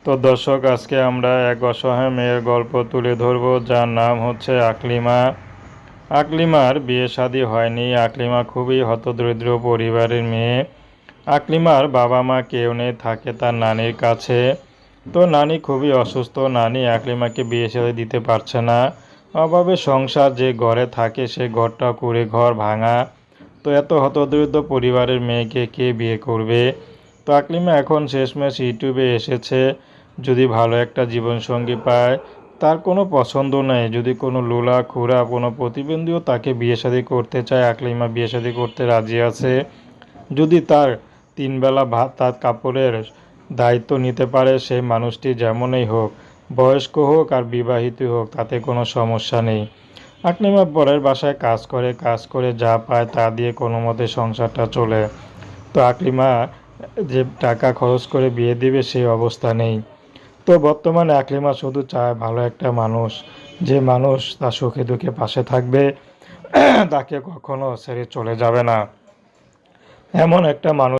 তো দর্শক, আজকে আমরা এক অসহায় মেয়ের গল্প তুলে ধরব, যার নাম হচ্ছে আকলিমা। আকলিমার বিয়ে শাদী হয়নি। আকলিমা খুবই হতদরিদ্র পরিবারের মেয়ে। আকলিমার বাবা মা কেউ নেই, থাকে তার নানির কাছে। তো নানি খুবই অসুস্থ। নানি আকলিমাকে বিয়ে শাদী দিতে পারছে না। অভাবে সংসার, যে ঘরে থাকে সে ঘরটা কুঁড়ে ঘর, ভাঙা। তো এত হতদরিদ্র পরিবারের মেয়েকে কে বিয়ে করবে? তো আকলিমা এখন শেষমেশ ইউটিউবে এসেছে, যদি ভালো একটা জীবনসঙ্গী পায়। তার কোনো পছন্দ নেই, যদি কোনো লুলা খুড়া কোনো প্রতিবন্ধীও তাকে বিয়ে শাদী করতে চায়, আকলিমা বিয়ে শাদী করতে রাজি আছে। যদি তার তিনবেলা ভাত তার কাপড়ের দায়িত্ব নিতে পারে, সেই মানুষটি যেমনই হোক, বয়স্ক হোক আর বিবাহিত হোক, তাতে কোনো সমস্যা নেই। আকলিমা পরের বাসায় কাজ করে যা পায় তা দিয়ে কোনো মতে সংসারটা চলে। তো আকলিমা যে টাকা খরচ করে বিয়ে দিবে সেই অবস্থা নেই। তো বর্তমানে আকলিমা শুধু চায় ভালো একটা মানুষ, যে মানুষ তার সুখে দুঃখে পাশে থাকবে, তাকে কখনো ছেড়ে চলে যাবে না, এমন একটা মানুষ